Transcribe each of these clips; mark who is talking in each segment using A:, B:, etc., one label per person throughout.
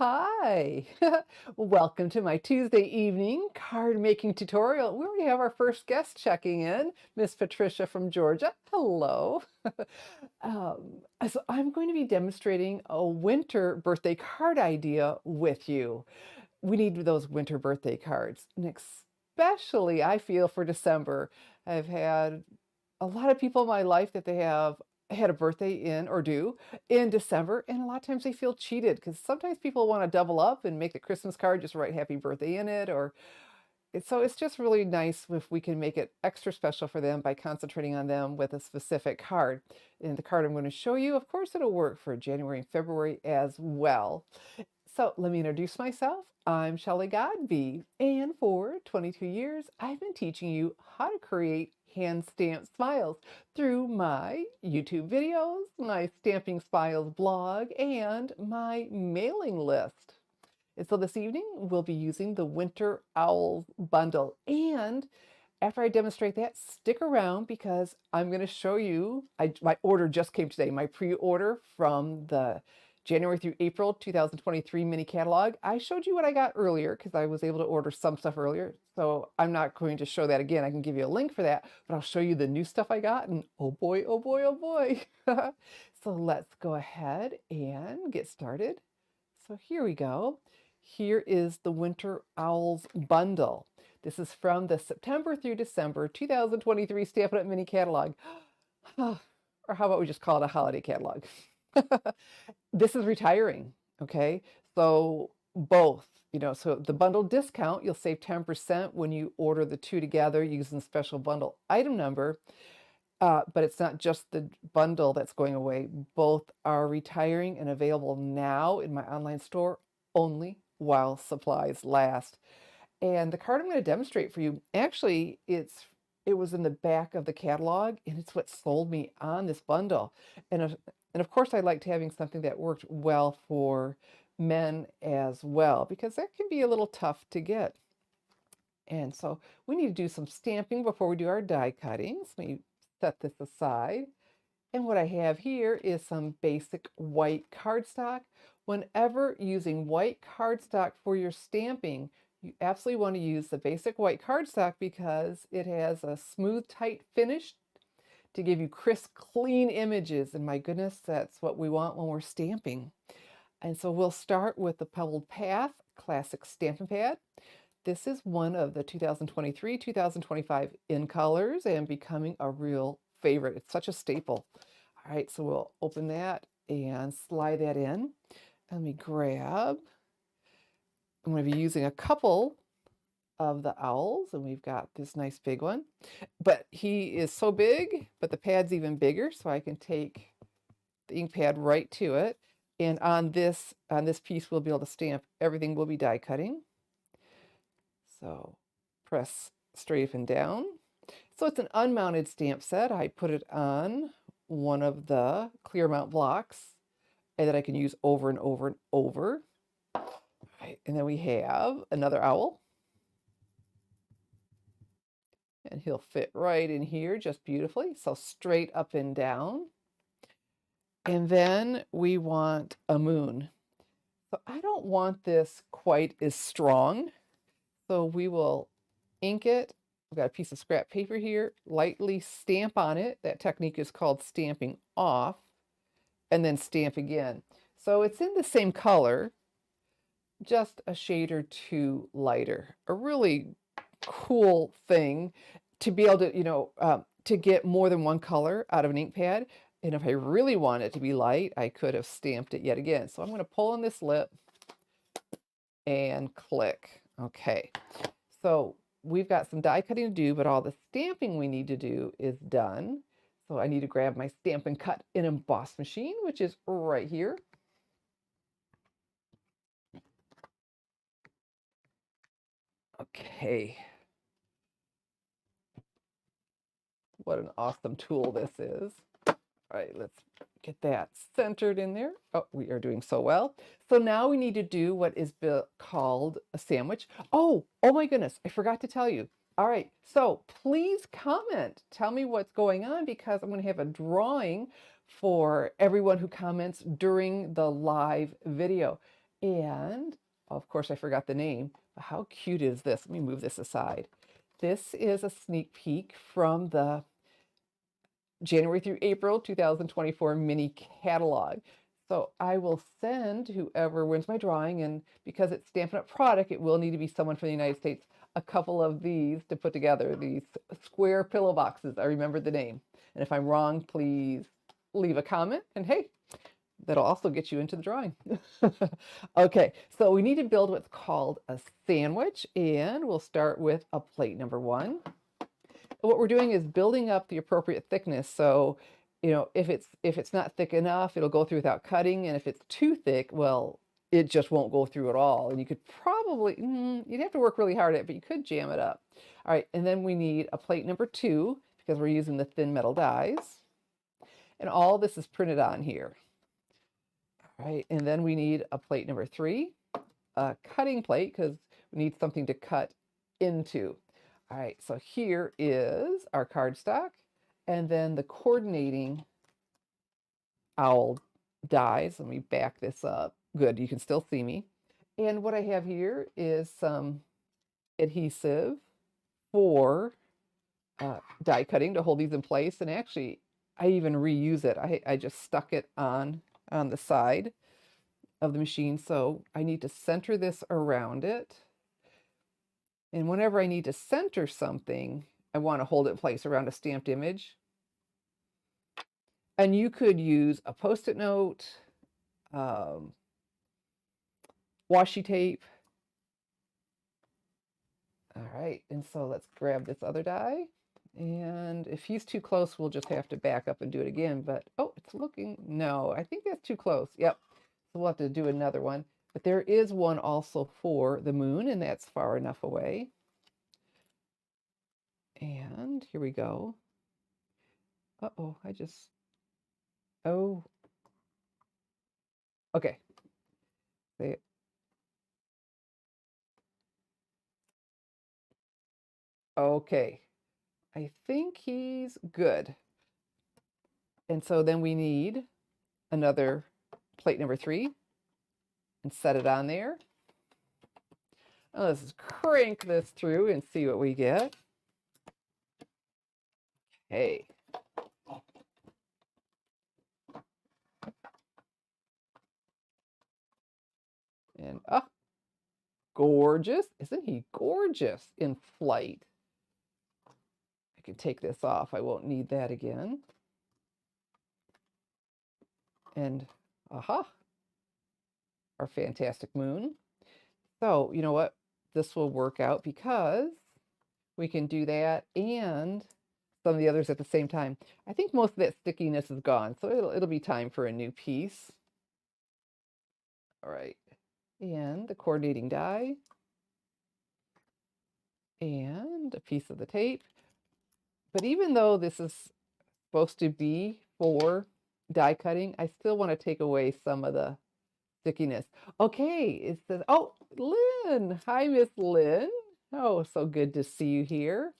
A: Hi, welcome to my Tuesday evening card making tutorial where we have our first guest checking in, Miss Patricia from Georgia. Hello. So I'm going to be demonstrating a winter birthday card idea with you. We need those winter birthday cards, and especially I feel for December. I've had a lot of people in my life that they have had a birthday in or do in December, and a lot of times they feel cheated because sometimes people want to double up and make the Christmas card, just write happy birthday in it, or so it's just really nice if we can make it extra special for them by concentrating on them with a specific card. And the card I'm going to show you, of course, it'll work for January and February as well. So let me introduce myself. I'm Shelley Godby, and for 22 years, I've been teaching you how to create hand stamped smiles through my YouTube videos, my Stamping Smiles blog, and my mailing list. And so this evening, we'll be using the Winter Owls bundle. And after I demonstrate that, stick around because I'm going to show you, my order just came today, my pre-order from the January through April 2023 mini catalog. I showed you what I got earlier because I was able to order some stuff earlier. So I'm not going to show that again. I can give you a link for that, but I'll show you the new stuff I got, and oh boy, oh boy, oh boy. So let's go ahead and get started. So here we go. Here is the Winter Owls bundle. This is from the September through December 2023 Stampin' Up! Mini catalog. Or how about we just call it a holiday catalog? This is retiring, okay? So both, so the bundle discount, you'll save 10% when you order the two together using the special bundle item number. But it's not just the bundle that's going away. Both are retiring and available now in my online store only while supplies last. And the card I'm going to demonstrate for you, actually, it was in the back of the catalog, and it's what sold me on this bundle. And of course, I liked having something that worked well for men as well, because that can be a little tough to get. And so we need to do some stamping before we do our die cuttings. Let me set this aside. And what I have here is some basic white cardstock. Whenever using white cardstock for your stamping, you absolutely want to use the basic white cardstock because it has a smooth, tight finish to give you crisp, clean images. And my goodness, that's what we want when we're stamping. And so we'll start with the Pebbled Path Classic Stampin' Pad. This is one of the 2023-2025 in colors and becoming a real favorite. It's such a staple. All right, so we'll open that and slide that in. Let me grab, I'm going to be using a couple of the owls, and we've got this nice big one. But he is so big, but the pad's even bigger, so I can take the ink pad right to it. And on this piece, we'll be able to stamp everything we'll be die cutting. So press straight up and down. So it's an unmounted stamp set. I put it on one of the clear mount blocks and that I can use over and over and over. All right, and then we have another owl. And he'll fit right in here just beautifully. So straight up and down. And then we want a moon. So I don't want this quite as strong. So we will ink it. I've got a piece of scrap paper here, lightly stamp on it. That technique is called stamping off, and then stamp again. So it's in the same color, just a shade or two lighter. A really cool thing to be able to, to get more than one color out of an ink pad. And if I really want it to be light, I could have stamped it yet again. So I'm going to pull on this lip and click. Okay, so we've got some die cutting to do, but all the stamping we need to do is done. So I need to grab my Stampin' Cut and Emboss machine, which is right here. Okay. What an awesome tool this is. All right, let's get that centered in there. Oh, we are doing so well. So now we need to do what is called a sandwich. Oh my goodness, I forgot to tell you. All right, so please comment. Tell me what's going on because I'm going to have a drawing for everyone who comments during the live video. And of course, I forgot the name. How cute is this? Let me move this aside. This is a sneak peek from the January through April 2024 mini catalog. So I will send whoever wins my drawing, and because it's Stampin' Up! Product, it will need to be someone from the United States, a couple of these to put together, these square pillow boxes. I remembered the name. And if I'm wrong, please leave a comment. And hey, that'll also get you into the drawing. Okay, so we need to build what's called a sandwich, and we'll start with a plate number 1. What we're doing is building up the appropriate thickness. So, if it's not thick enough, it'll go through without cutting, and if it's too thick, well, it just won't go through at all. And you could probably, you'd have to work really hard at it, but you could jam it up. All right, and then we need a plate number 2 because we're using the thin metal dies. And all this is printed on here. All right, and then we need a plate number 3, a cutting plate, because we need something to cut into. All right, so here is our cardstock, and then the coordinating owl dies. Let me back this up. Good, you can still see me. And what I have here is some adhesive for die cutting to hold these in place. And actually, I even reuse it. I just stuck it on the side of the machine. So I need to center this around it. And whenever I need to center something, I want to hold it in place around a stamped image. And you could use a Post-it note, washi tape. All right, and so let's grab this other die. And if he's too close, we'll just have to back up and do it again. But, oh, it's looking, no, I think that's too close. Yep, so we'll have to do another one. But there is one also for the moon, and that's far enough away. And here we go. Uh-oh, oh. Okay. Okay. I think he's good. And so then we need another plate number 3 and set it on there. Now let's crank this through and see what we get. Hey. And gorgeous. Isn't he gorgeous in flight? I can take this off. I won't need that again. And aha, our fantastic moon. So you know what? This will work out because we can do that and some of the others at the same time. I think most of that stickiness is gone, so it'll be time for a new piece. All right, and the coordinating die, and a piece of the tape. But even though this is supposed to be for die cutting, I still want to take away some of the stickiness. Okay, it says, oh, Lynn. Hi, Miss Lynn. Oh, so good to see you here.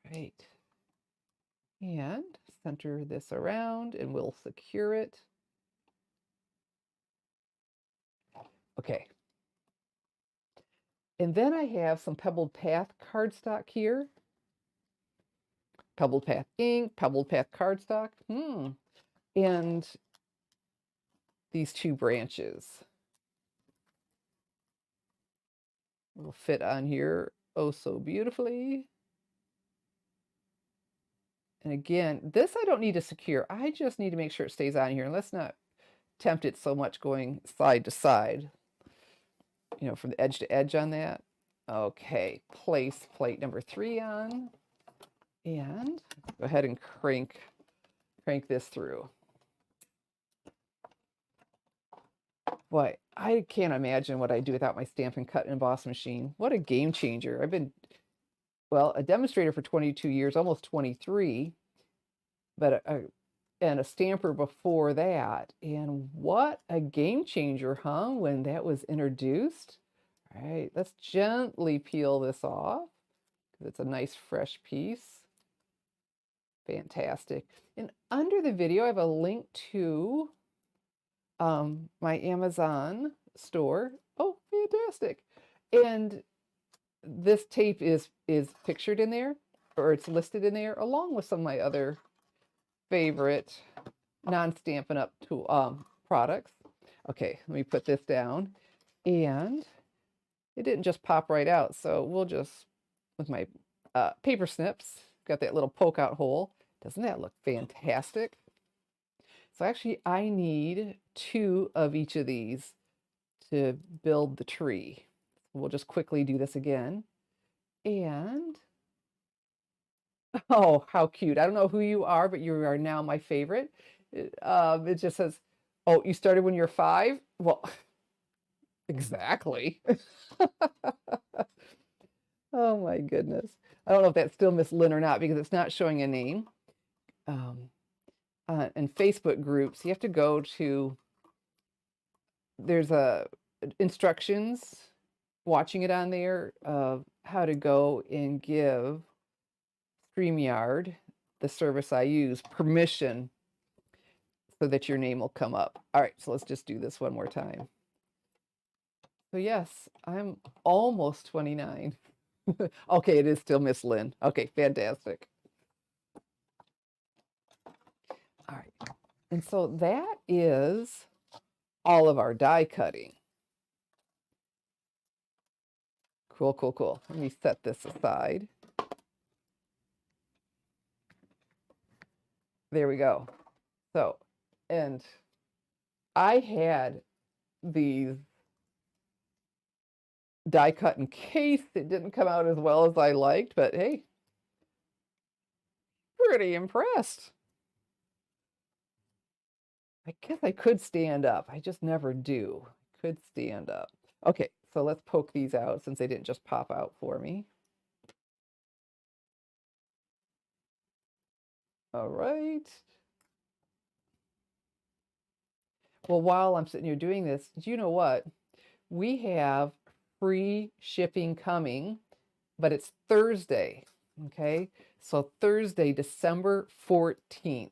A: All right. And center this around and we'll secure it. Okay. And then I have some Pebbled Path cardstock here. Pebbled Path ink, Pebbled Path cardstock. And these 2 branches will fit on here oh so beautifully. And again, this I don't need to secure. I just need to make sure it stays on here. And let's not tempt it so much going side to side, from the edge to edge on that. Okay, place plate number 3 on. And go ahead and crank this through. Boy, I can't imagine what I'd do without my Stampin' Cut and Emboss machine. What a game changer. I've been, well, a demonstrator for 22 years, almost 23, but and a stamper before that. And what a game changer, huh, when that was introduced. All right, let's gently peel this off because it's a nice fresh piece. Fantastic. And under the video, I have a link to my Amazon store. Oh, fantastic. And this tape is pictured in there, or it's listed in there, along with some of my other favorite non-Stampin' Up! Tool products. Okay, let me put this down. And it didn't just pop right out, so we'll just, with my paper snips, got that little poke out hole. Doesn't that look fantastic? So actually, I need 2 of each of these to build the tree. We'll just quickly do this again. And, oh, how cute. I don't know who you are, but you are now my favorite. It just says, oh, you started when you're 5? Well, exactly. Oh my goodness. I don't know if that's still Miss Lynn or not because it's not showing a name. In Facebook groups, you have to go to, there's instructions, watching it on there, of how to go and give StreamYard, the service I use, permission so that your name will come up. All right, so let's just do this one more time. So yes, I'm almost 29. Okay, it is still Miss Lynn. Okay, fantastic. All right, and so that is all of our die cutting. Cool, cool, cool. Let me set this aside. There we go. So, and I had these die cut in case it didn't come out as well as I liked, but hey, pretty impressed. I guess I could stand up. I just never do. Could stand up. Okay, so let's poke these out since they didn't just pop out for me. All right. Well, while I'm sitting here doing this, do you know what? We have free shipping coming, but it's Thursday, okay? So Thursday, December 14th.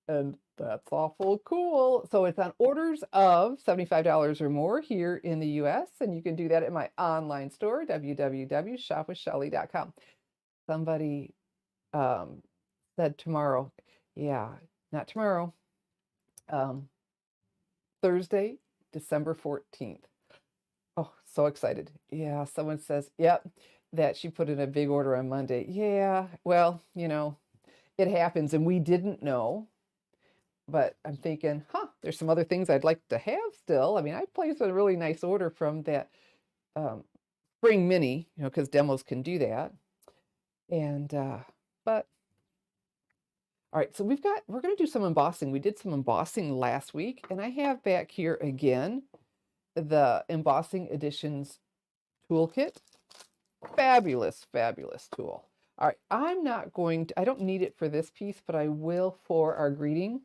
A: And that's awful cool. So it's on orders of $75 or more here in the US, and you can do that at my online store, www.shopwithshelly.com. Somebody said tomorrow. Yeah, not tomorrow. Thursday, December 14th. Oh, so excited. Yeah, someone says, yep, that she put in a big order on Monday. Yeah, well, it happens, and we didn't know. But I'm thinking, there's some other things I'd like to have still. I mean, I placed a really nice order from that Spring Mini, because demos can do that. And, but, all right, so we're going to do some embossing. We did some embossing last week, and I have back here again the Embossing Editions toolkit. Fabulous, fabulous tool. All right, I don't need it for this piece, but I will for our greeting.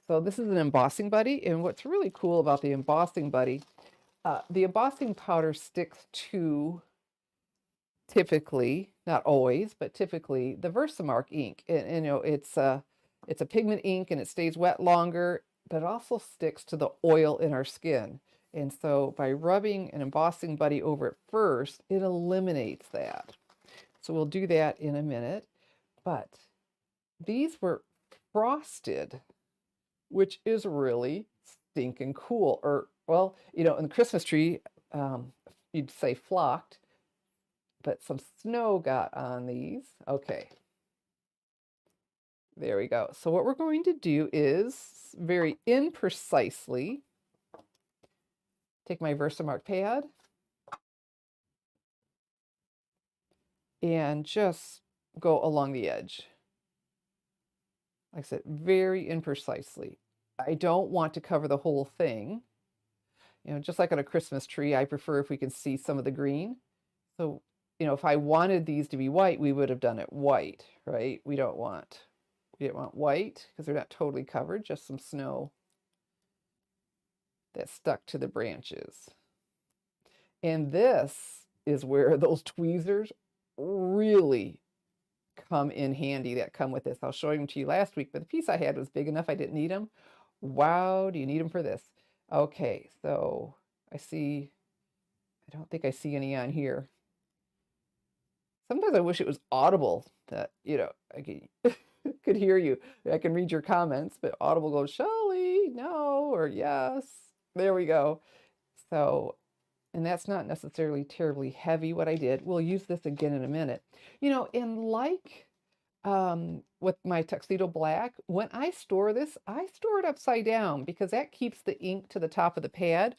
A: So this is an embossing buddy, and what's really cool about the embossing buddy, the embossing powder sticks to, typically, not always, but typically, the Versamark ink. And it's a pigment ink, and it stays wet longer, but it also sticks to the oil in our skin. And so by rubbing an embossing buddy over it first, it eliminates that. So we'll do that in a minute. But these were frosted, which is really stinking cool. Or, well, in the Christmas tree, you'd say flocked, but some snow got on these. Okay. There we go. So what we're going to do is very imprecisely take my Versamark pad and just go along the edge. Like I said, very imprecisely. I don't want to cover the whole thing. Just like on a Christmas tree, I prefer if we can see some of the green. So, if I wanted these to be white, we would have done it white, right? We don't want white because they're not totally covered, just some snow that stuck to the branches. And this is where those tweezers really come in handy that come with this. I was showing them to you last week, but the piece I had was big enough I didn't need them. Wow, do you need them for this? Okay, so I see, I don't think I see any on here. Sometimes I wish it was audible that, I could hear you. I can read your comments, but audible goes, Shelley, no, or yes. There we go. So, and that's not necessarily terribly heavy what I did. We'll use this again in a minute. And like with my tuxedo black, when I store this, I store it upside down because that keeps the ink to the top of the pad.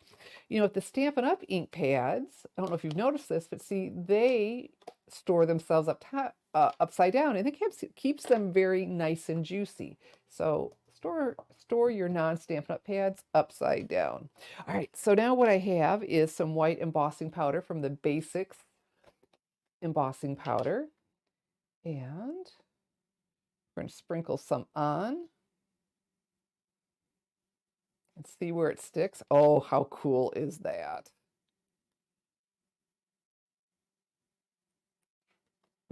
A: If the Stampin' Up! Ink pads, I don't know if you've noticed this, but see, they store themselves up top, upside down, and it keeps them very nice and juicy. So store your non-Stampin' Up! Pads upside down. All right, so now what I have is some white embossing powder from the Basics embossing powder, and we're going to sprinkle some on and see where it sticks. Oh, how cool is that?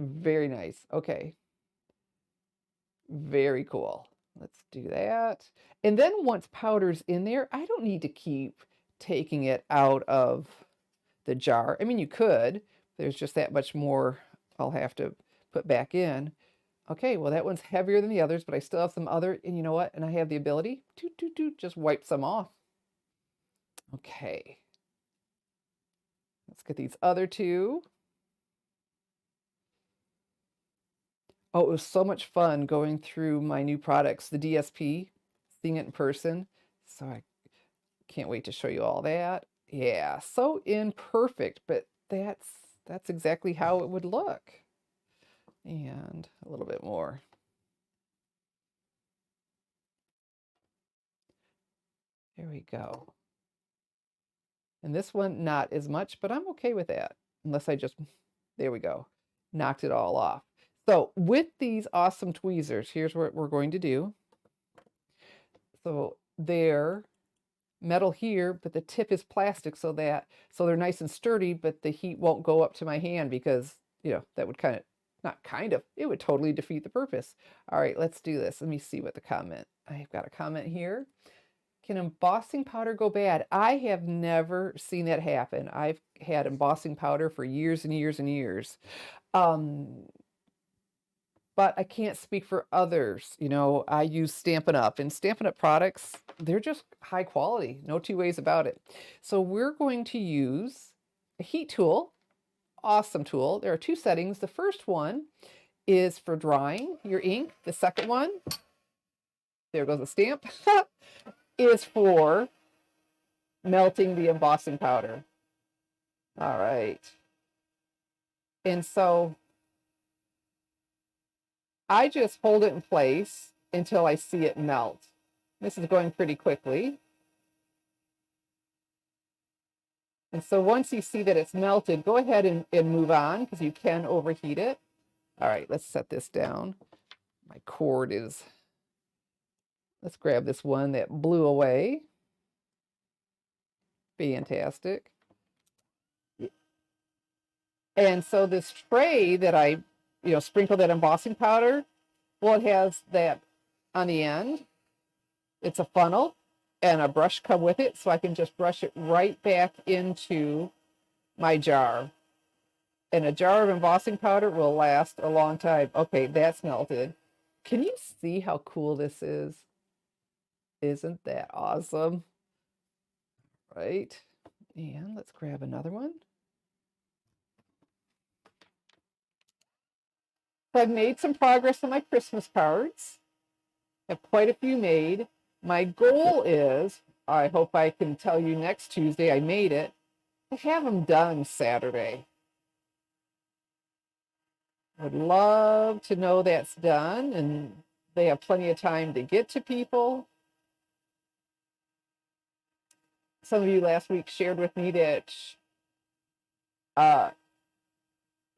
A: Very nice. Okay. Very cool. Let's do that. And then once powder's in there, I don't need to keep taking it out of the jar. I mean, you could. There's just that much more I'll have to put back in. Okay, well, that one's heavier than the others, but I still have some other, and you know what? And I have the ability to just wipe some off. Okay. Let's get these other two. Oh, it was so much fun going through my new products, the DSP, seeing it in person. So I can't wait to show you all that. Yeah, so imperfect, but that's exactly how it would look. And a little bit more. There we go. And this one, not as much, but I'm okay with that. Unless I just, there we go, knocked it all off. So with these awesome tweezers, here's what we're going to do. So they're metal here, but the tip is plastic so they're nice and sturdy, but the heat won't go up to my hand because, that would it would totally defeat the purpose. All right, let's do this. Let me see what the comment, I've got a comment here. Can embossing powder go bad? I have never seen that happen. I've had embossing powder for years and years and years. But I can't speak for others. I use Stampin' Up! And Stampin' Up! Products, they're just high quality. No two ways about it. So we're going to use a heat tool. Awesome tool. There are two settings. The first one is for drying your ink. The second one, there goes the stamp, is for melting the embossing powder. All right. And so I just hold it in place until I see it melt. This is going pretty quickly. And so once you see that it's melted, go ahead and move on because you can overheat it. All right, let's set this down. My cord is, let's grab this one that blew away. Fantastic. And so this tray that I, sprinkled that embossing powder, well, it has that on the end. It's a funnel and a brush come with it, so I can just brush it right back into my jar. And a jar of embossing powder will last a long time. Okay, that's melted. Can you see how cool this is? Isn't that awesome? Right. And let's grab another one. So I've made some progress on my Christmas cards. I have quite a few made. My goal is, I hope I can tell you next Tuesday I made it, to have them done Saturday. I'd love to know that's done and they have plenty of time to get to people. Some of you last week shared with me that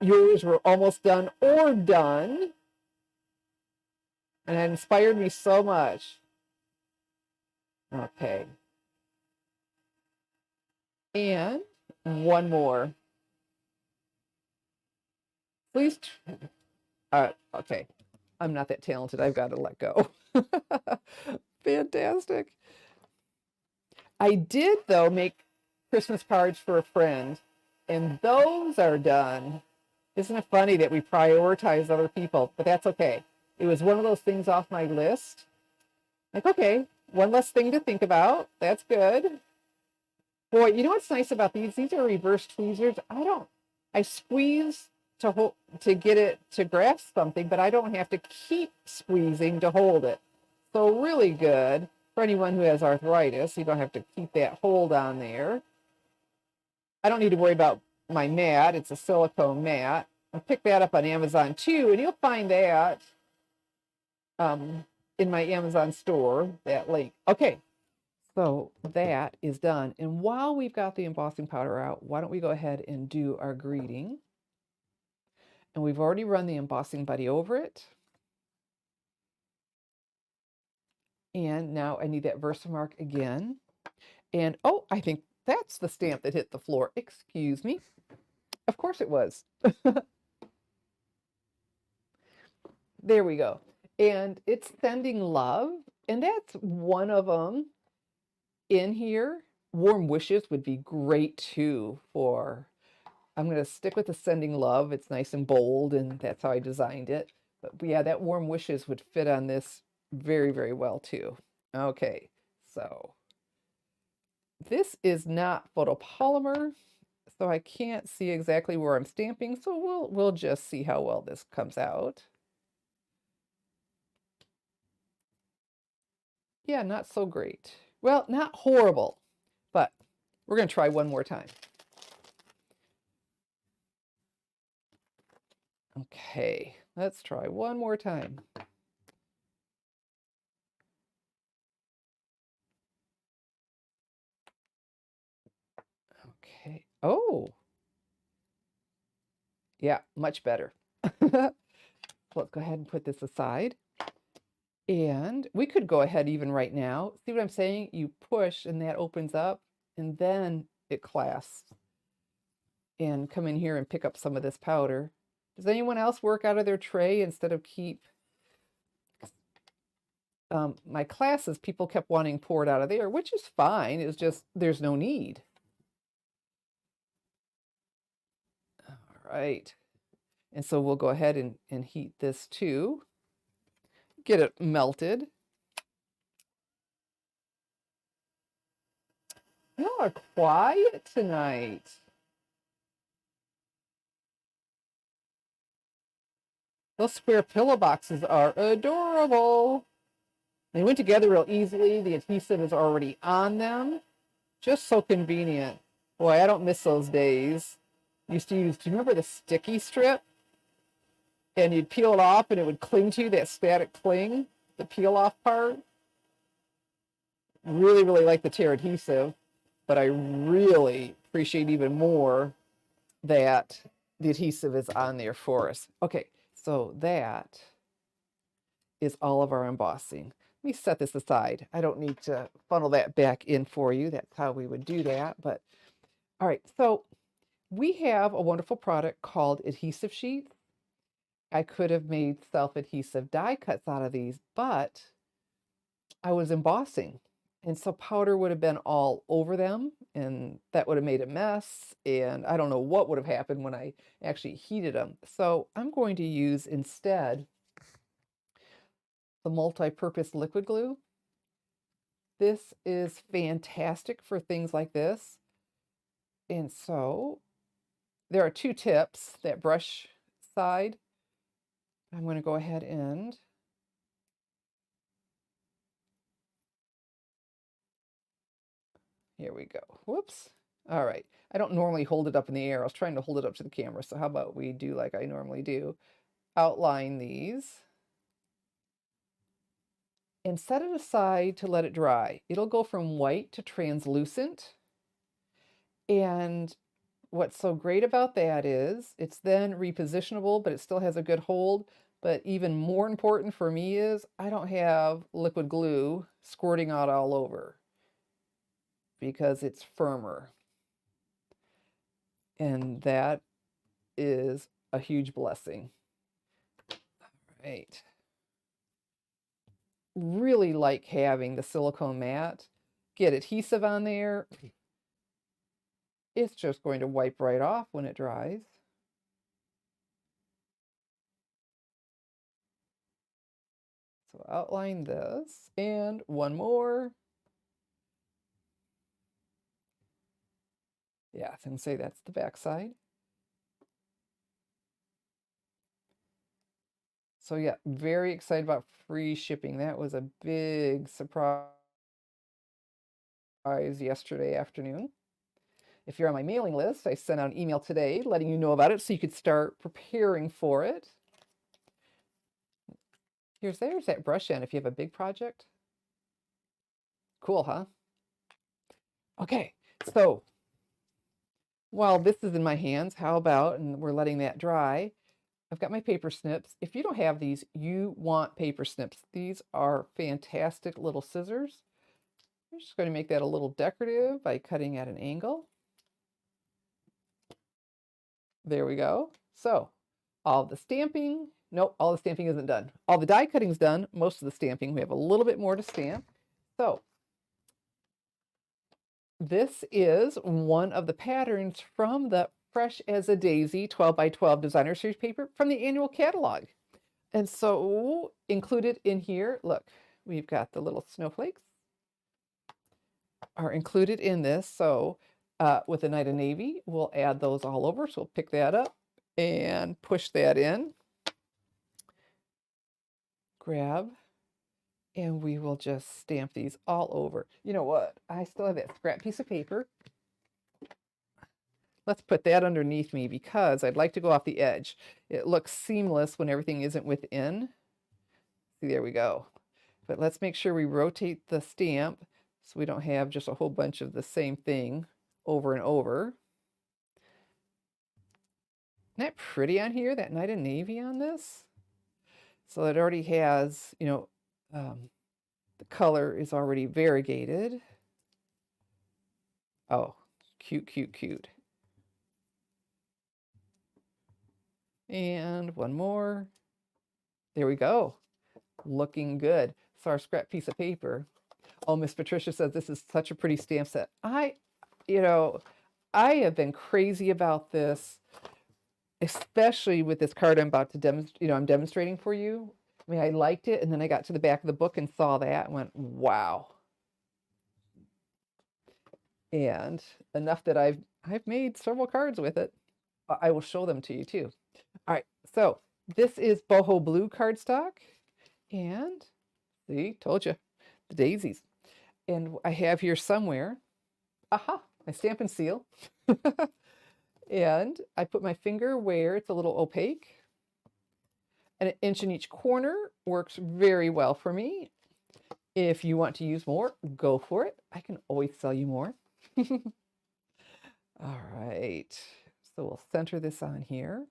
A: yours were almost done or done. And it inspired me so much. Okay. And one more. Please. Okay. I'm not that talented. I've got to let go. Fantastic. I did, though, make Christmas cards for a friend, and those are done. Isn't it funny that we prioritize other people? But that's okay. It was one of those things off my list. Like, okay, one less thing to think about. That's good. Boy, you know what's nice about these? These are reverse tweezers. I squeeze to get it to grasp something, but I don't have to keep squeezing to hold it. So really good for anyone who has arthritis. You don't have to keep that hold on there. I don't need to worry about my mat. It's a silicone mat. I picked that up on Amazon too, and you'll find that in my Amazon store, that link. Okay, so that is done. And while we've got the embossing powder out, why don't we go ahead and do our greeting? And we've already run the embossing buddy over it. And now I need that Versamark again. And oh, I think that's the stamp that hit the floor. Excuse me. Of course it was. There we go. And it's sending love. And that's one of them in here. Warm wishes would be great too for, I'm going to stick with the sending love. It's nice and bold, and that's how I designed it. But yeah, that warm wishes would fit on this very, very well too. Okay, so this is not photopolymer, so I can't see exactly where I'm stamping, so we'll just see how well this comes out. Yeah, not so great. Well, not horrible, but we're going to try one more time. Okay, let's try one more time. Okay. Oh, yeah, much better. Let's go ahead and put this aside. And we could go ahead even right now. See what I'm saying? You push and that opens up, and then it clasps. And come in here and pick up some of this powder. Does anyone else work out of their tray instead of keep? My classes, people kept wanting poured out of there, which is fine. It's just there's no need. All right. And so we'll go ahead and heat this too. Get it melted. Y'all are quiet tonight. Those square pillow boxes are adorable. They went together real easily. The adhesive is already on them. Just so convenient. Boy, I don't miss those days. Used to use, do you remember the sticky strip? And you'd peel it off and it would cling to you, that static cling, the peel off part. Really, really like the tear adhesive, but I really appreciate even more that the adhesive is on there for us. Okay, so that is all of our embossing. Let me set this aside. I don't need to funnel that back in for you. That's how we would do that. But all right, so we have a wonderful product called adhesive sheets. I could have made self-adhesive die cuts out of these, but I was embossing. And so powder would have been all over them, and that would have made a mess. And I don't know what would have happened when I actually heated them. So I'm going to use instead the multi-purpose liquid glue. This is fantastic for things like this. And so there are two tips, that brush side. I'm going to go ahead and here we go. Whoops. All right. I don't normally hold it up in the air. I was trying to hold it up to the camera. So how about we do like I normally do? Outline these and set it aside to let it dry. It'll go from white to translucent. And what's so great about that is it's then repositionable, but it still has a good hold. But even more important for me is I don't have liquid glue squirting out all over because it's firmer. And that is a huge blessing. All right. really like having the silicone mat. Get adhesive on there. It's just going to wipe right off when it dries. So outline this, and one more. Yeah, I can say that's the back side. So yeah, very excited about free shipping. That was a big surprise yesterday afternoon. If you're on my mailing list, I sent out an email today letting you know about it so you could start preparing for it. There's that brush end if you have a big project. Cool, huh? Okay, so while this is in my hands, how about, and we're letting that dry, I've got my paper snips. If you don't have these, you want paper snips. These are fantastic little scissors. I'm just going to make that a little decorative by cutting at an angle. There we go. So all the stamping, nope, all the stamping isn't done. All the die cutting is done, most of the stamping. We have a little bit more to stamp. So this is one of the patterns from the Fresh as a Daisy 12 by 12 designer series paper from the annual catalog. And so included in here, look, we've got the little snowflakes are included in this. So with a night of navy, we'll add those all over. So we'll pick that up and push that in. Grab, and we will just stamp these all over. You know what? I still have that scrap piece of paper. Let's put that underneath me because I'd like to go off the edge. It looks seamless when everything isn't within. See, there we go. But let's make sure we rotate the stamp so we don't have just a whole bunch of the same thing over and over. Isn't that pretty on here, that night of navy on this? So it already has, you know, the color is already variegated. Oh, cute, cute, cute. And one more. There we go. Looking good. So our scrap piece of paper. Oh, Miss Patricia says this is such a pretty stamp set. You know, I have been crazy about this, especially with this card I'm about to demonstrate, you know, I'm demonstrating for you. I mean, I liked it, and then I got to the back of the book and saw that and went, wow. And enough that I've made several cards with it. I will show them to you too. All right, so this is boho blue cardstock, and see, told you, the daisies. And I have here somewhere, aha, my Stampin' seal. And I put my finger where it's a little opaque. And an inch in each corner works very well for me. If you want to use more, go for it. I can always sell you more. All right, so we'll center this on here.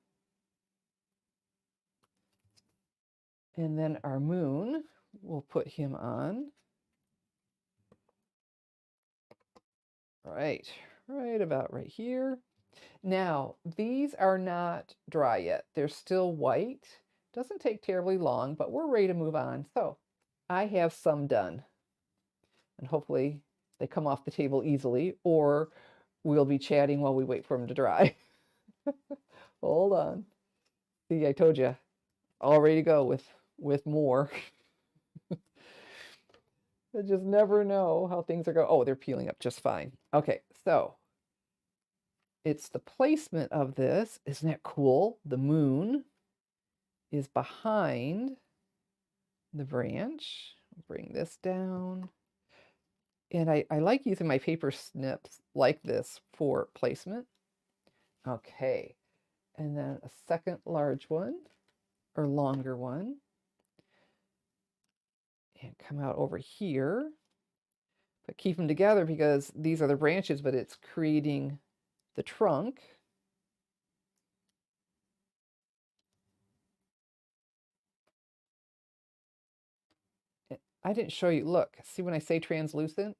A: And then our moon, we'll put him on. Right about right here. Now, these are not dry yet. They're still white. Doesn't take terribly long, but we're ready to move on. So I have some done. And hopefully they come off the table easily, or we'll be chatting while we wait for them to dry. Hold on. See, I told you, all ready to go with more. I just never know how things are going. Oh, they're peeling up just fine. Okay, so it's the placement of this. Isn't that cool? The moon is behind the branch. Bring this down. And I like using my paper snips like this for placement. Okay, and then a second large one, or longer one. And come out over here. But keep them together because these are the branches, but it's creating the trunk. I didn't show you, look, see when I say translucent?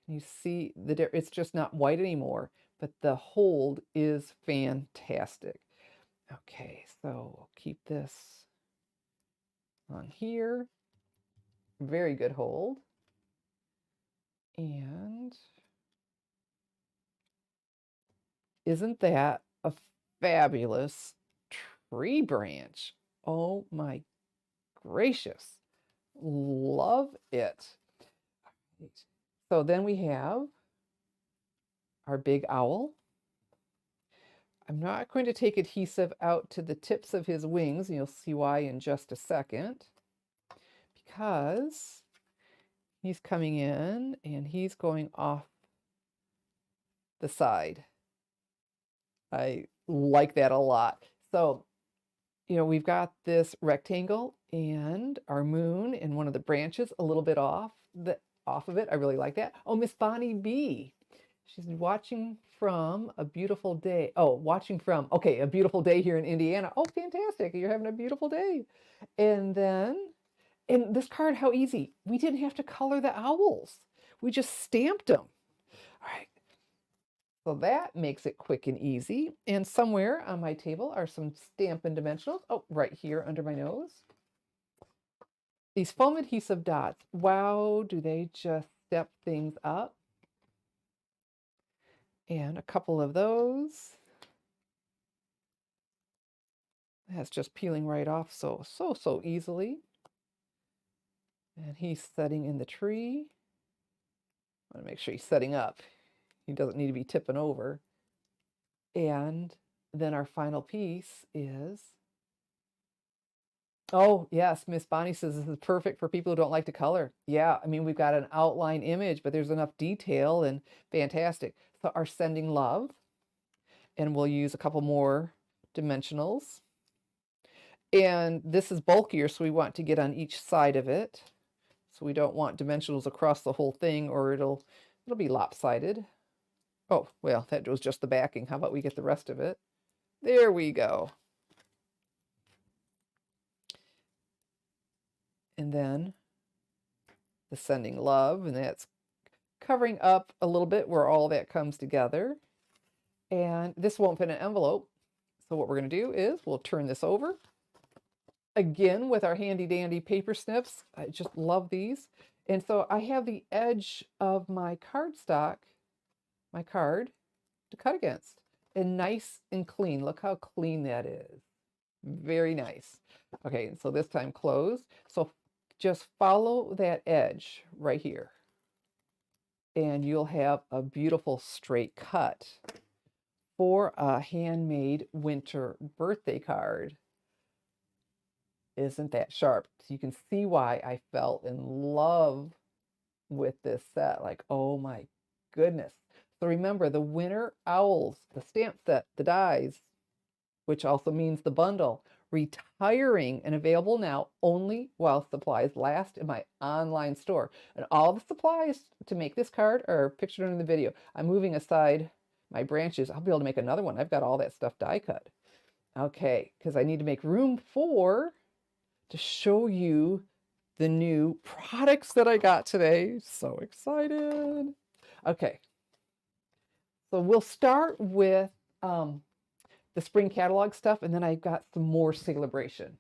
A: You see it's just not white anymore, but the hold is fantastic. Okay, so we'll keep this on here. very good hold. And isn't that a fabulous tree branch? Oh my gracious. Love it. So then we have our big owl. I'm not going to take adhesive out to the tips of his wings, and you'll see why in just a second, because he's coming in and he's going off the side. I like that a lot. So, you know, we've got this rectangle and our moon and one of the branches a little bit off of it. I really like that. Oh, Miss Bonnie B. She's watching from a beautiful day. Oh, watching from, okay, a beautiful day here in Indiana. Oh, fantastic. You're having a beautiful day. And then, and this card, how easy. We didn't have to color the owls. We just stamped them. All right. So that makes it quick and easy. And somewhere on my table are some Stampin' dimensionals. Oh, right here under my nose. These foam adhesive dots. Wow, do they just step things up? And a couple of those. That's just peeling right off so easily. And he's setting in the tree. I want to make sure he's setting up. He doesn't need to be tipping over. And then our final piece is, oh yes, Miss Bonnie says this is perfect for people who don't like to color. Yeah, I mean, we've got an outline image, but there's enough detail and fantastic. So our sending love, and we'll use a couple more dimensionals. And this is bulkier, so we want to get on each side of it. So we don't want dimensionals across the whole thing, or it'll be lopsided. Oh, well, that was just the backing. How about we get the rest of it? There we go. And then the sending love, and that's covering up a little bit where all that comes together. And this won't fit in an envelope. So what we're going to do is we'll turn this over. Again, with our handy dandy paper snips. I just love these. And so I have the edge of my cardstock, my card, to cut against. And nice and clean. Look how clean that is. Very nice. Okay, so this time closed. So just follow that edge right here. And you'll have a beautiful straight cut for a handmade winter birthday card. Isn't that sharp? So you can see why I fell in love with this set. Like, oh my goodness. So remember, the winter owls, the stamp set, the dies, which also means the bundle, retiring and available now only while supplies last in my online store. And all the supplies to make this card are pictured in the video. I'm moving aside my branches. I'll be able to make another one. I've got all that stuff die cut. Okay, because I need to make room to show you the new products that I got today. So excited. Okay, so we'll start with the spring catalog stuff, and then I got some more celebration.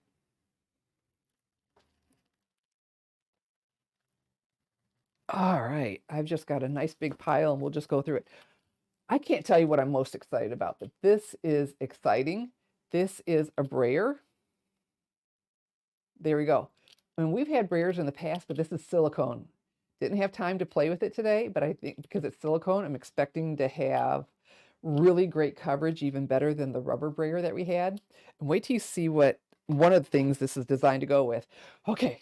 A: All right, I've just got a nice big pile, and we'll just go through it. I can't tell you what I'm most excited about, but this is exciting. This is a brayer. There we go. And we've had brayers in the past, but this is silicone. Didn't have time to play with it today, but I think because it's silicone, I'm expecting to have really great coverage, even better than the rubber brayer that we had. And wait till you see what one of the things this is designed to go with. Okay,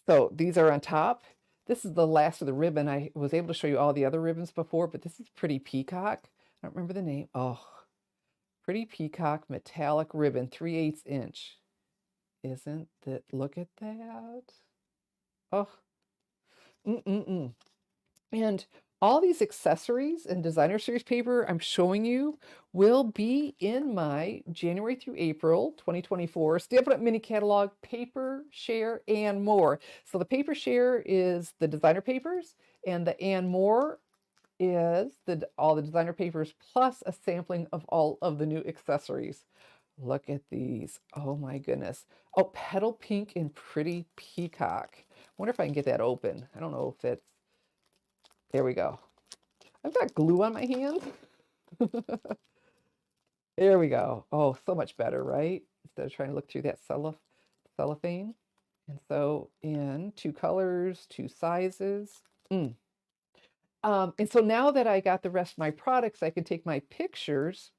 A: so these are on top. This is the last of the ribbon. I was able to show you all the other ribbons before, but this is Pretty Peacock. I don't remember the name. Oh, Pretty Peacock metallic ribbon, 3/8 inch. Isn't that, look at that. Oh, And all these accessories and designer series paper I'm showing you will be in my January through April 2024 Stampin' Up! Mini Catalog paper share and more. So the paper share is the designer papers, and the and more is all the designer papers plus a sampling of all of the new accessories. Look at these. Oh my goodness. Oh, Petal Pink and Pretty Peacock. wonder if I can get that open. I don't know if it's, there we go. I've got glue on my hands. There we go. Oh, so much better, right? Instead of trying to look through that cellophane. And so in 2 colors, 2 sizes. And so now that I got the rest of my products, I can take my pictures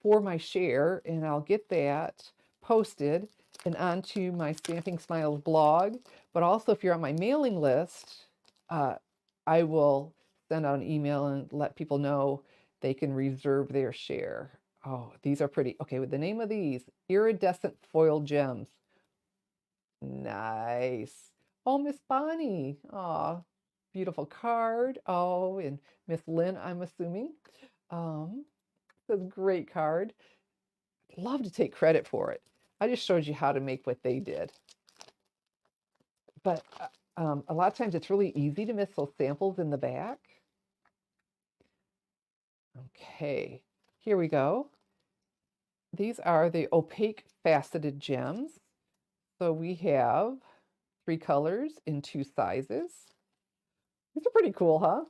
A: for my share, and I'll get that posted and onto my Stamping Smiles blog. But also, if you're on my mailing list, I will send out an email and let people know they can reserve their share. Oh, these are pretty. Okay, with the name of these, Iridescent Foil Gems. Nice. Oh, Miss Bonnie. Aw, beautiful card. Oh, and Miss Lynn, I'm assuming. It's a great card. Love to take credit for it. I just showed you how to make what they did. But a lot of times it's really easy to miss those samples in the back. Okay, here we go. These are the opaque faceted gems. So we have 3 colors in 2 sizes. These are pretty cool, huh?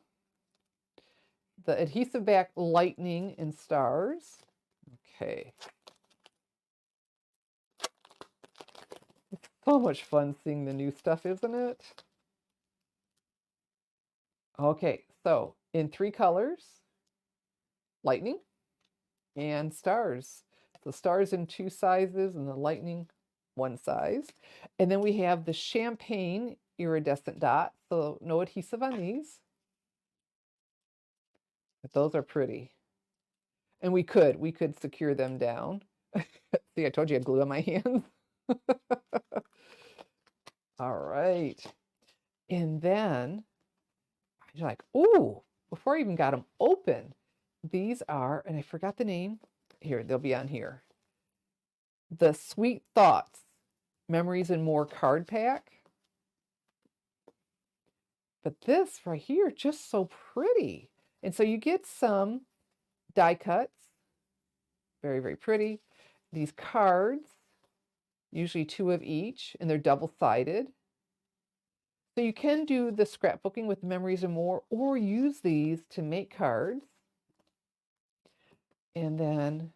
A: The adhesive back lightning and stars. Okay. It's so much fun seeing the new stuff, isn't it? Okay, so in 3 colors, lightning and stars. The stars in 2 sizes and the lightning 1 size. And then we have the champagne iridescent dot. So no adhesive on these. But those are pretty. And we could secure them down. See, I told you I had glue on my hands. All right. And then you're like, ooh, before I even got them open, these are, and I forgot the name. Here, they'll be on here. The Sweet Thoughts, Memories and More card pack. But this right here, just so pretty. And so you get some die cuts. Very, very pretty. These cards, usually 2 of each, and they're double-sided. So you can do the scrapbooking with Memories and More, or use these to make cards. And then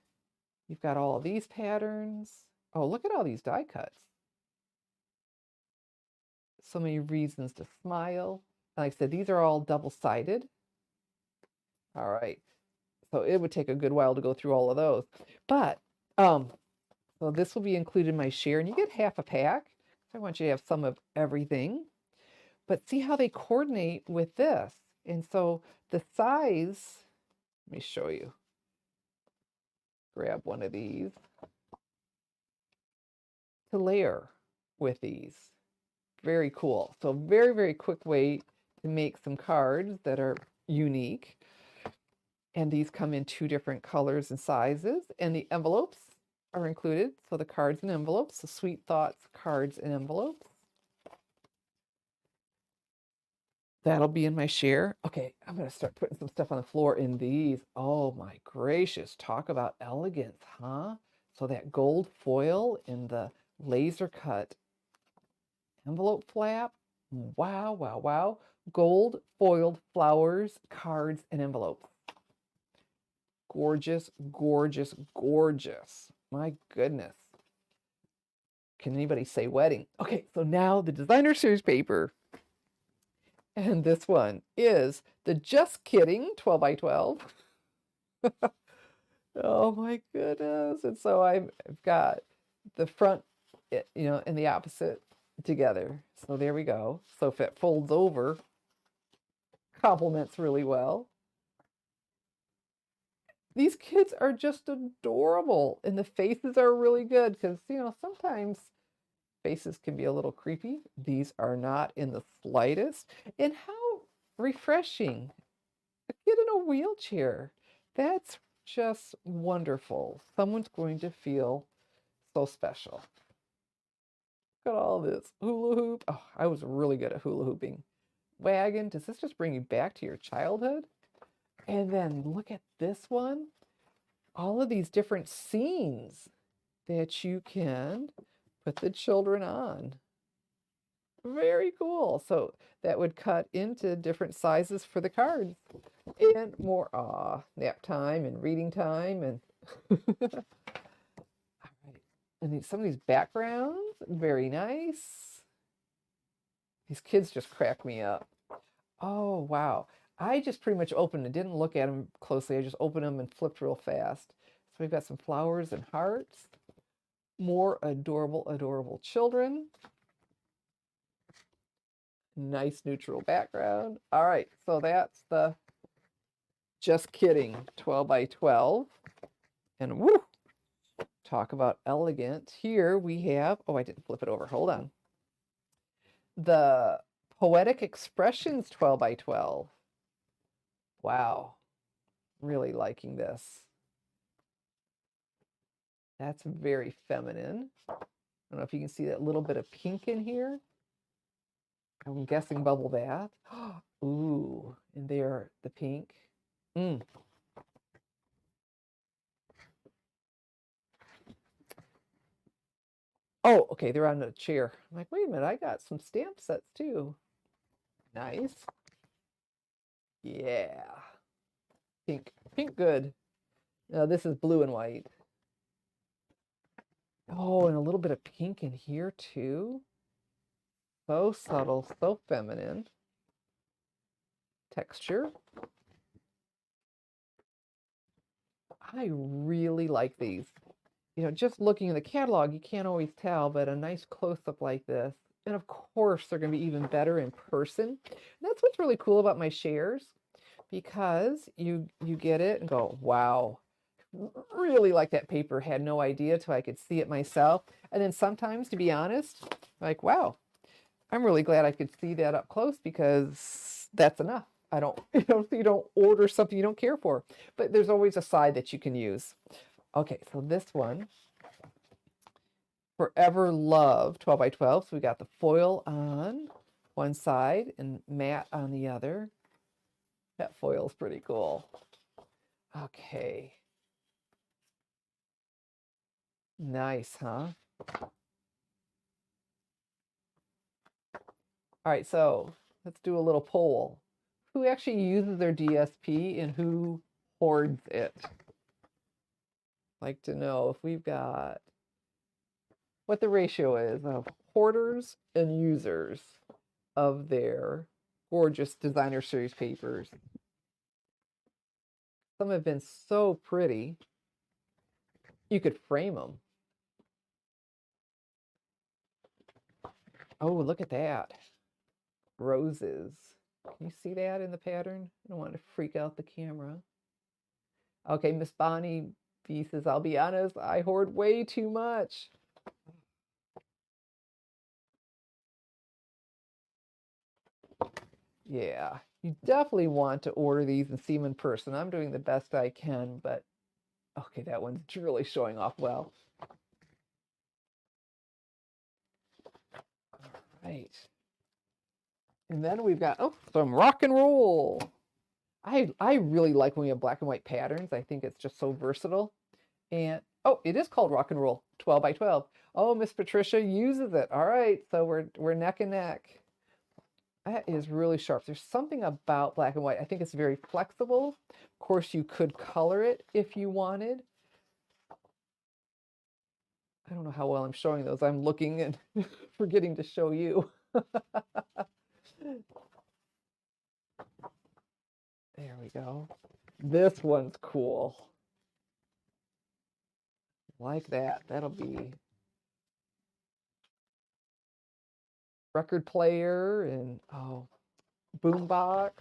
A: you've got all of these patterns. Oh, look at all these die cuts. So many reasons to smile. Like I said, these are all double-sided. All right. So it would take a good while to go through all of those. But, so this will be included in my share, and you get half a pack. I want you to have some of everything. But see how they coordinate with this. And so the size, let me show you. Grab one of these to layer with these. Very cool. So very, very quick way to make some cards that are unique. And these come in 2 different colors and sizes. And the envelopes are included. So the cards and envelopes, the Sweet Thoughts cards and envelopes. That'll be in my share. Okay, I'm going to start putting some stuff on the floor in these. Oh my gracious, talk about elegance, huh? So that gold foil in the laser cut envelope flap. Wow, wow, wow. Gold foiled flowers, cards, and envelopes. Gorgeous, gorgeous, gorgeous. My goodness. Can anybody say wedding? Okay, so now the designer series paper. And this one is the Just Kidding 12 by 12. Oh my goodness. And so I've got the front, and the opposite together. So there we go. So if it folds over, complements really well. These kids are just adorable, and the faces are really good because, sometimes faces can be a little creepy. These are not in the slightest. And how refreshing. A kid in a wheelchair. That's just wonderful. Someone's going to feel so special. Look at all this. Hula hoop. Oh, I was really good at hula hooping. Wagon. Does this just bring you back to your childhood? And then look at this one. All of these different scenes that you can put the children on. Very cool. So that would cut into different sizes for the cards and more nap time and reading time and all right. And some of these backgrounds, very nice. These kids just crack me up. Oh, wow. I just pretty much opened and didn't look at them closely. I just opened them and flipped real fast. So we've got some flowers and hearts, more adorable, adorable children. Nice neutral background. All right, so that's the Just Kidding 12 by 12. And woo, talk about elegant. Here we have, oh, I didn't flip it over. Hold on. The Poetic Expressions 12 by 12. Wow, really liking this. That's very feminine. I don't know if you can see that little bit of pink in here. I'm guessing bubble bath. Ooh, and there, the pink. Mm. Oh, okay, they're on the chair. I'm like, wait a minute, I got some stamp sets too. Nice. Yeah. Pink, pink good. Now this is blue and white. Oh, and a little bit of pink in here too. So subtle, so feminine. Texture. I really like these. You know, just looking in the catalog, you can't always tell, but a nice close-up like this. And of course, they're going to be even better in person. And that's what's really cool about my shares, because you get it and go, wow, really like that paper. Had no idea till I could see it myself. And then sometimes, to be honest, like, wow, I'm really glad I could see that up close, because that's enough. I don't, you don't order something you don't care for, but there's always a side that you can use. Okay, so this one, Forever Love 12 by 12. So we got the foil on one side and matte on the other. That foil is pretty cool. Okay. Nice, huh? All right, so let's do a little poll. Who actually uses their DSP and who hoards it? Like to know if we've got what the ratio is of hoarders and users of their gorgeous designer series papers. Some have been so pretty. You could frame them. Oh, look at that. Roses. Can you see that in the pattern? I don't want to freak out the camera. Okay, Miss Bonnie B says, I'll be honest, I hoard way too much. Yeah, you definitely want to order these and see them in person. I'm doing the best I can, but okay, that one's really showing off well. All right. And then we've got, oh, some rock and roll. I really like when we have black and white patterns. I think it's just so versatile. And oh, it is called rock and roll 12 by 12. Oh, Miss Patricia uses it. All right, so we're neck and neck. That is really sharp. There's something about black and white. I think it's very flexible. Of course, you could color it if you wanted. I don't know how well I'm showing those. I'm looking and forgetting to show you. There we go. This one's cool. Like that. That'll be record player and oh, boombox.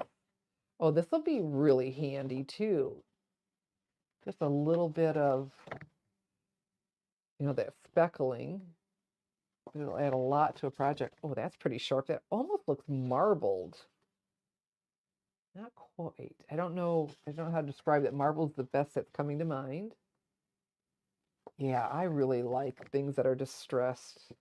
A: Oh, this will be really handy too. Just a little bit of, that speckling. It'll add a lot to a project. Oh, that's pretty sharp. That almost looks marbled. Not quite. I don't know how to describe that. Marbled's the best that's coming to mind. Yeah, I really like things that are distressed.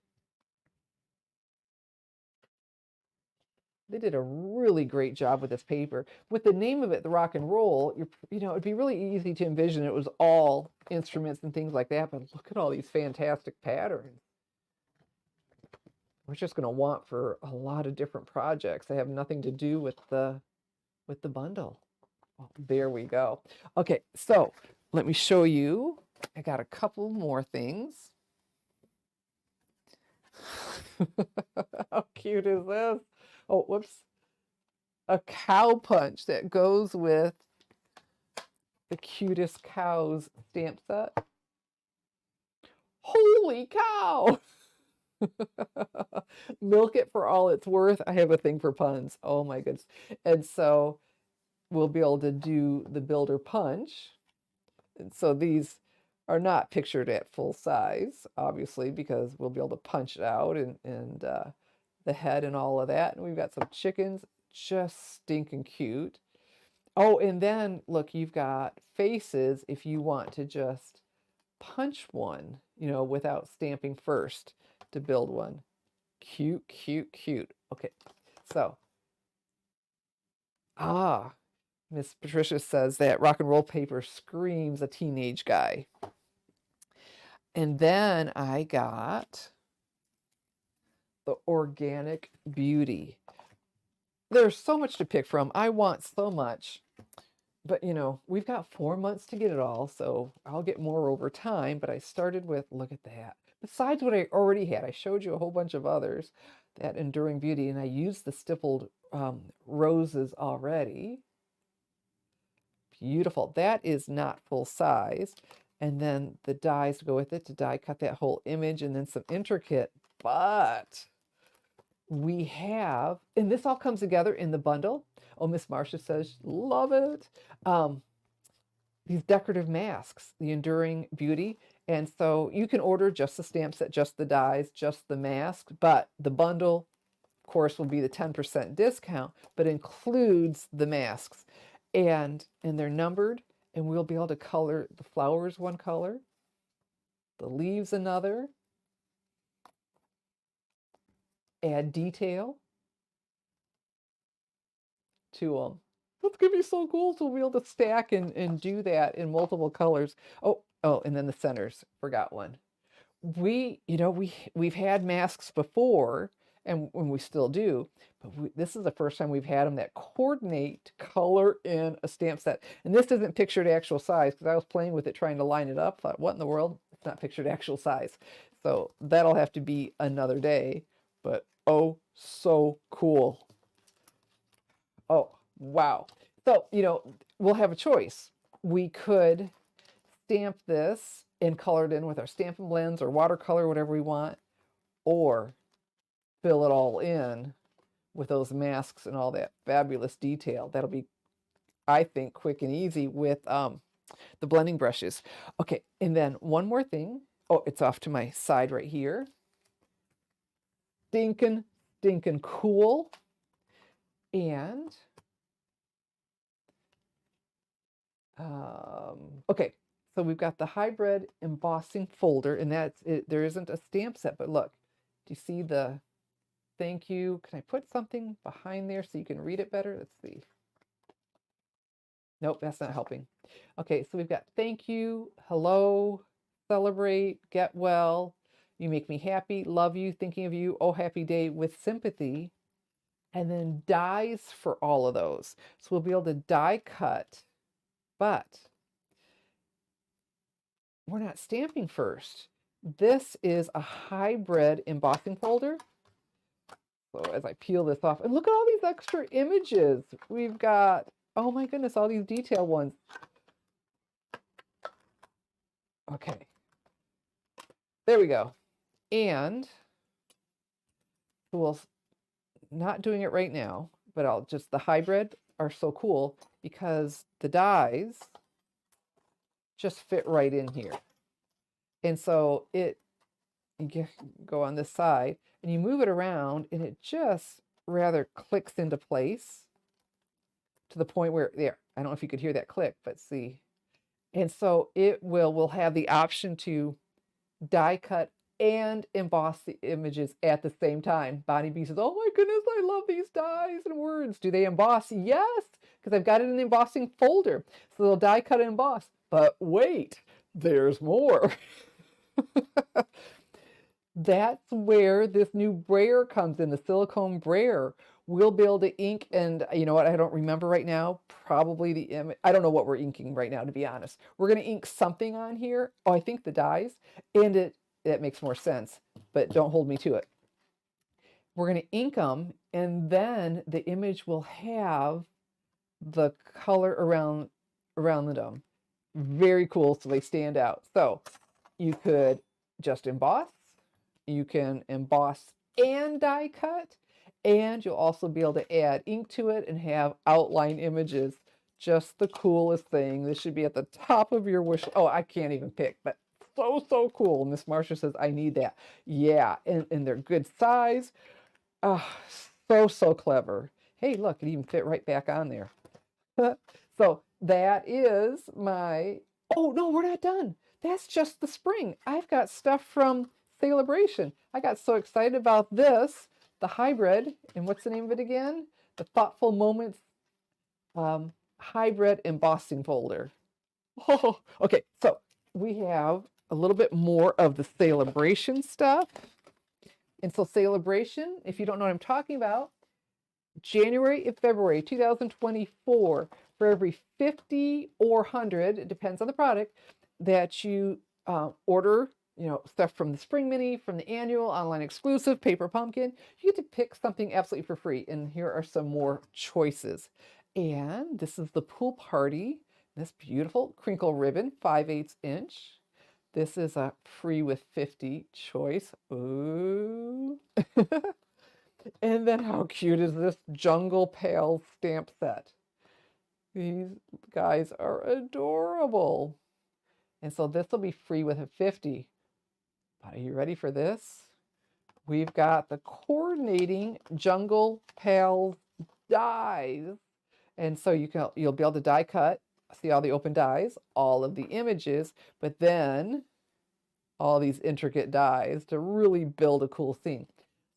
A: They did a really great job with this paper. With the name of it, the rock and roll, it'd be really easy to envision it was all instruments and things like that, but look at all these fantastic patterns. we're just going to want for a lot of different projects. They have nothing to do with the bundle. Well, there we go. Okay, so let me show you. I got a couple more things. How cute is this? Oh, whoops. A cow punch that goes with the cutest cows stamp set. Holy cow! Milk it for all it's worth. I have a thing for puns. Oh my goodness. And so we'll be able to do the builder punch. And so these are not pictured at full size, obviously, because we'll be able to punch it out and the head and all of that. And we've got some chickens, just stinking cute. Oh, and then look, you've got faces if you want to just punch one, you know, without stamping first to build one. Cute, cute, cute. Okay, so, Miss Patricia says that rock and roll paper screams a teenage guy. And then I got the Organic Beauty. There's so much to pick from. I want so much. But, you know, we've got 4 months to get it all, so I'll get more over time. But I started with, look at that. Besides what I already had, I showed you a whole bunch of others, that Enduring Beauty, and I used the stippled roses already. Beautiful. That is not full size. And then the dies go with it to die cut that whole image, and then some intricate. But we have, and this all comes together in the bundle. Oh, Miss Marcia says, love it. These decorative masks, the Enduring Beauty. And so you can order just the stamp set, just the dies, just the mask, but the bundle, of course, will be the 10% discount, but includes the masks. And they're numbered, and we'll be able to color the flowers one color, the leaves another, add detail to them. That's going to be so cool to be able to stack and do that in multiple colors. Oh, and then the centers. Forgot one. We've had masks before, and we still do, but this is the first time we've had them that coordinate color in a stamp set. And this isn't pictured actual size, because I was playing with it trying to line it up. Thought, what in the world? It's not pictured actual size. So that'll have to be another day. But oh, so cool. Oh, wow. So, we'll have a choice. We could stamp this and color it in with our Stampin' Blends or watercolor, whatever we want, or fill it all in with those masks and all that fabulous detail. That'll be, I think, quick and easy with the blending brushes. Okay, and then one more thing. Oh, it's off to my side right here. Stinking cool. And okay, so we've got the hybrid embossing folder, and that's it. There isn't a stamp set, but look, do you see the thank you? Can I put something behind there so you can read it better? Let's see. Nope, that's not helping. Okay, so we've got thank you, hello, celebrate, get well, you make me happy, love you, thinking of you, oh happy day, with sympathy, and then dies for all of those. So we'll be able to die cut, but we're not stamping first. This is a hybrid embossing folder. So as I peel this off, and look at all these extra images. We've got, oh my goodness, all these detail ones. Okay, there we go. And we'll, not doing it right now, but the hybrid are so cool because the dies just fit right in here. And so you go on this side and you move it around, and it just rather clicks into place to the point where, there, I don't know if you could hear that click, but see. And so we'll have the option to die cut and emboss the images at the same time. Bonnie B says, oh my goodness, I love these dies and words. Do they emboss? Yes, because I've got it in the embossing folder. So they'll die cut and emboss. But wait, there's more. That's where this new brayer comes in, the silicone brayer. We'll be able to ink, and you know what, I don't remember right now, probably the image. I don't know what we're inking right now, to be honest. We're going to ink something on here. Oh, I think the dies, and it makes more sense, but don't hold me to it. We're going to ink them, and then the image will have the color around them. Very cool, so they stand out. So you could just emboss, you can emboss and die cut, and you'll also be able to add ink to it and have outline images. Just the coolest thing. This should be at the top of your wish. Oh, I can't even pick, but so cool. Miss Marcia says, I need that. Yeah, and they're good size. Oh, so clever. Hey, look, it even fit right back on there. So that is my, oh no, we're not done. That's just the spring. I've got stuff from Celebration. I got so excited about this, the hybrid, and what's the name of it again? The Thoughtful Moments hybrid embossing folder. Oh, okay, so we have a little bit more of the Celebration stuff. And so Celebration, if you don't know what I'm talking about, January and February 2024, for every 50 or 100, it depends on the product, that you order, stuff from the Spring Mini, from the annual, online exclusive, Paper Pumpkin, you get to pick something absolutely for free. And here are some more choices. And this is the Pool Party, this beautiful crinkle ribbon, 5/8 inch. This is a free with 50 choice. Ooh. And then how cute is this Jungle Pals stamp set? These guys are adorable. And so this will be free with a 50. But are you ready for this? We've got the coordinating Jungle Pals dies. And so you'll be able to die cut, see all the open dies, all of the images, but then all these intricate dies to really build a cool scene.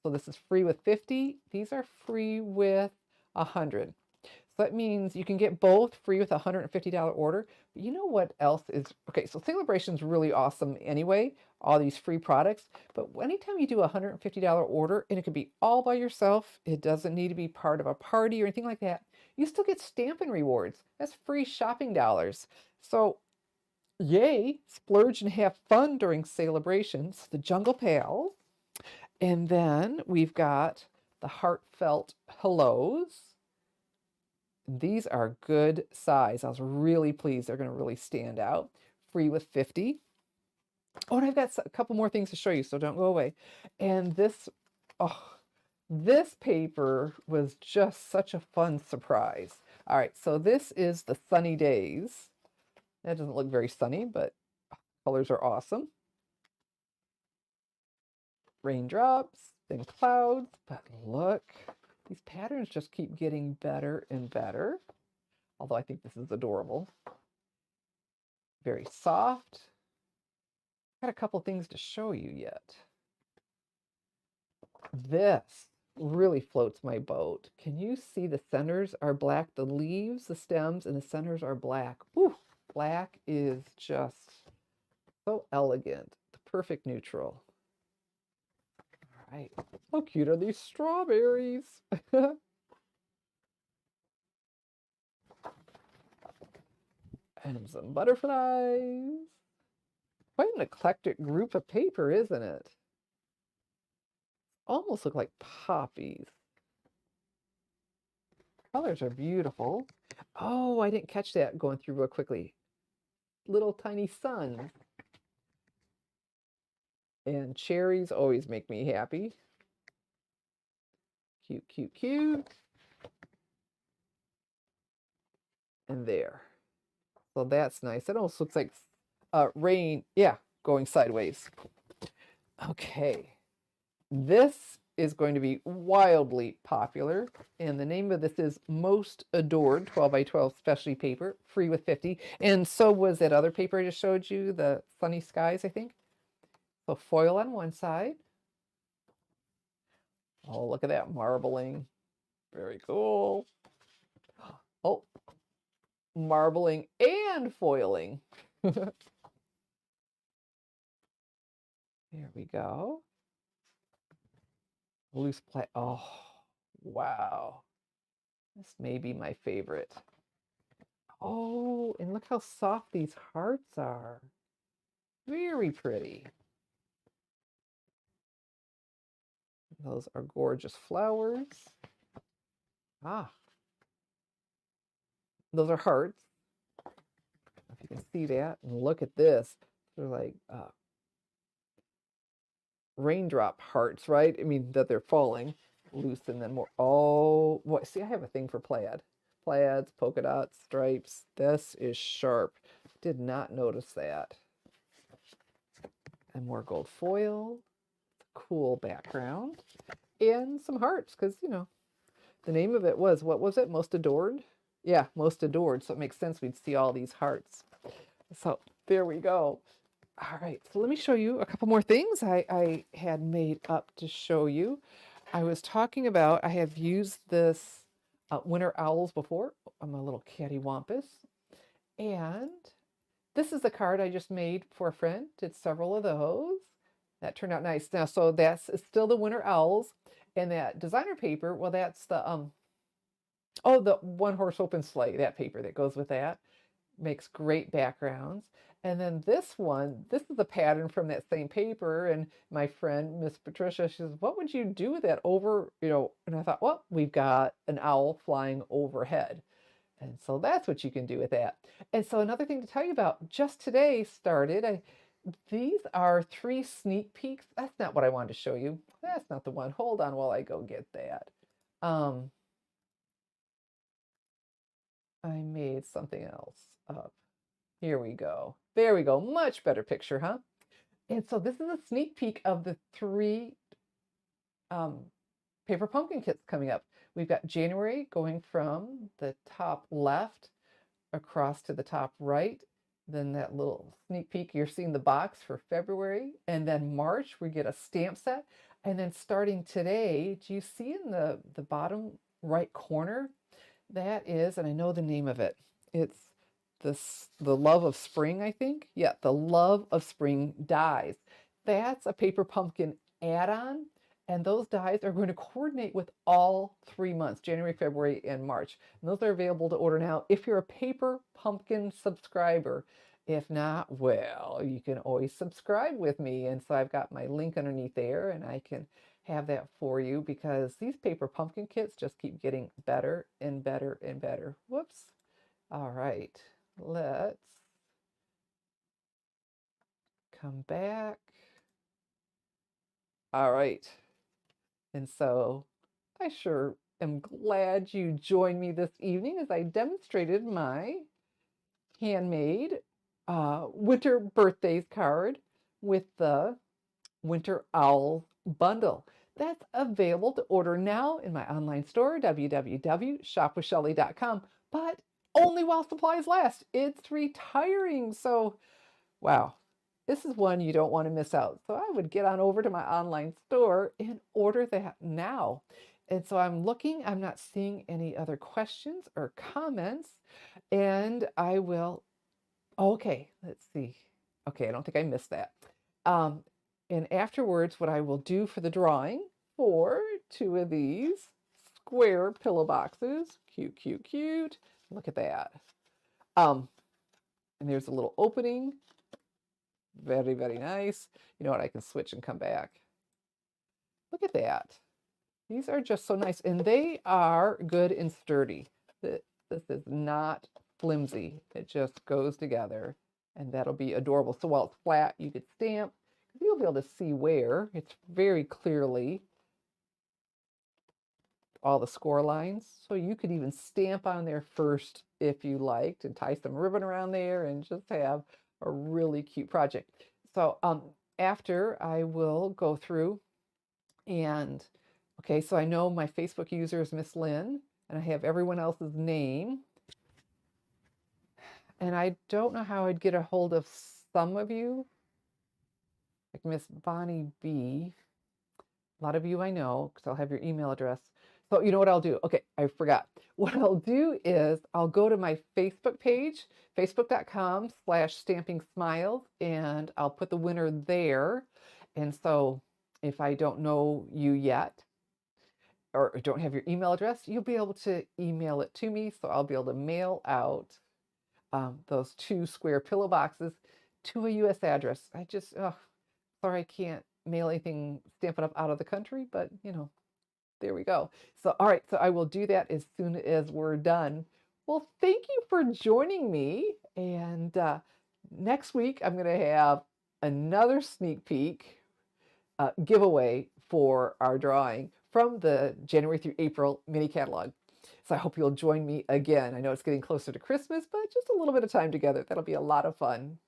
A: So this is free with 50. These are free with 100. So that means you can get both free with a $150 order. But you know what else is, okay, so Celebration's really awesome anyway, all these free products. But anytime you do a $150 order, and it could be all by yourself, it doesn't need to be part of a party or anything like that, you still get Stampin' rewards. That's free shopping dollars. So yay, splurge and have fun during Celebrations. The Jungle Pals. And then we've got the heartfelt hellos. These are good size. I was really pleased. They're going to really stand out. Free with 50. Oh, and I've got a couple more things to show you, so don't go away. And this, oh, this paper was just such a fun surprise. All right, so this is the Sunny Days. That doesn't look very sunny, but colors are awesome. Raindrops, then clouds, but look, these patterns just keep getting better and better. Although I think this is adorable. Very soft. Got a couple things to show you yet. This really floats my boat. Can you see the centers are black? The leaves, the stems, and the centers are black. Ooh, black is just so elegant. The perfect neutral. All right. How cute are these strawberries? And some butterflies. Quite an eclectic group of paper, isn't it? Almost look like poppies. Colors are beautiful. Oh, I didn't catch that going through real quickly. Little tiny sun. And cherries always make me happy. Cute, cute, cute. And there. So that's nice. It almost looks like rain. Yeah, going sideways. Okay. This is going to be wildly popular. And the name of this is Most Adored 12 by 12 specialty paper, free with 50. And so was that other paper I just showed you, the Sunny Skies, I think. So foil on one side. Oh, look at that marbling. Very cool. Oh, marbling and foiling. There we go. Loose play. Oh, wow. This may be my favorite. Oh, and look how soft these hearts are. Very pretty. Those are gorgeous flowers. Ah, those are hearts. If you can see that, and look at this. They're like raindrop hearts, right? I mean, that they're falling loose and then more. Oh, what? See, I have a thing for plaid. Plaids, polka dots, stripes. This is sharp. Did not notice that. And more gold foil. Cool background. And some hearts, because, you know, the name of it was, what was it? Most Adored? Yeah, Most Adored. So it makes sense we'd see all these hearts. So there we go. All right, so let me show you a couple more things I had made up to show you. I was talking about, I have used this winter owls before. I'm a little cattywampus. And this is the card I just made for a friend. Did several of those. That turned out nice. Now, so that's still the winter owls. And that designer paper, well, that's the, oh, the one horse open sleigh, that paper that goes with that. Makes great backgrounds. And then this one, this is a pattern from that same paper. And my friend, Miss Patricia, she says, what would you do with that over, you know? And I thought, well, we've got an owl flying overhead. And so that's what you can do with that. And so another thing to tell you about, just today started, these are 3 sneak peeks. That's not what I wanted to show you. That's not the one. Hold on while I go get that. I made something else up. Here we go. There we go. Much better picture, huh? And so this is a sneak peek of the 3 paper pumpkin kits coming up. We've got January going from the top left across to the top right. Then that little sneak peek, you're seeing the box for February. And then March, we get a stamp set. And then starting today, do you see in the bottom right corner? That is, and I know the name of it. It's the Love of Spring, I think. Yeah, the Love of Spring dies. That's a paper pumpkin add-on, and those dies are going to coordinate with all 3 months, January, February, and March. And those are available to order now if you're a paper pumpkin subscriber. If not, well, you can always subscribe with me. And so I've got my link underneath there, and I can have that for you because these paper pumpkin kits just keep getting better and better and better. Whoops. All right, let's come back. All right. And so I sure am glad you joined me this evening as I demonstrated my handmade winter birthdays card with the Winter Owl bundle. That's available to order now in my online store, www.shopwithshelly.com, but only while supplies last. It's retiring. So, wow, this is one you don't want to miss out. So I would get on over to my online store and order that now. And so I'm looking, I'm not seeing any other questions or comments. And I will, okay, let's see. Okay, I don't think I missed that. Um, and afterwards, what I will do for the drawing for 2 of these square pillow boxes, cute, cute, cute. Look at that. And there's a little opening. Very, very nice. You know what? I can switch and come back. Look at that. These are just so nice. And they are good and sturdy. This is not flimsy. It just goes together. And that'll be adorable. So while it's flat, you could stamp. You'll be able to see where. It's very clearly all the score lines. So you could even stamp on there first if you liked and tie some ribbon around there and just have a really cute project. So after I will go through and, okay, so I know my Facebook user is Miss Lynn and I have everyone else's name. And I don't know how I'd get a hold of some of you, like Miss Bonnie B. A lot of you I know, because I'll have your email address. So you know what I'll do? Okay, I forgot. What I'll do is I'll go to my Facebook page, facebook.com/stamping smiles, and I'll put the winner there. And so if I don't know you yet, or don't have your email address, you'll be able to email it to me. So I'll be able to mail out those 2 square pillow boxes to a US address. Sorry, I can't mail anything Stampin' Up out of the country, but there we go. So, all right, so I will do that as soon as we're done. Well, thank you for joining me. And next week, I'm going to have another sneak peek giveaway for our drawing from the January through April mini catalog. So I hope you'll join me again. I know it's getting closer to Christmas, but just a little bit of time together. That'll be a lot of fun.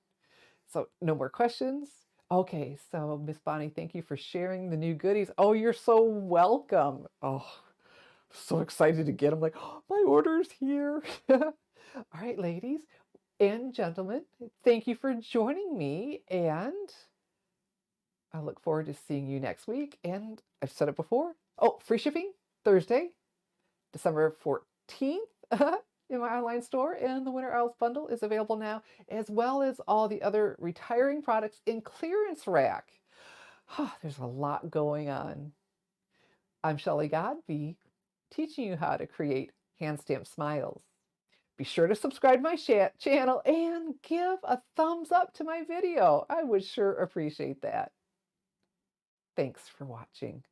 A: So no more questions? Okay, so Miss Bonnie, thank you for sharing the new goodies. Oh, you're so welcome. Oh, so excited to get them. Like, oh, my order's here. All right, ladies and gentlemen, thank you for joining me. And I look forward to seeing you next week. And I've said it before. Oh, free shipping Thursday, December 14th in my online store. And the Winter Owls bundle is available now, as well as all the other retiring products in clearance rack. There's a lot going on. I'm Shelley Godby, teaching you how to create hand stamped smiles. Be sure to subscribe to my channel and give a thumbs up to my video. I would sure appreciate that. Thanks for watching.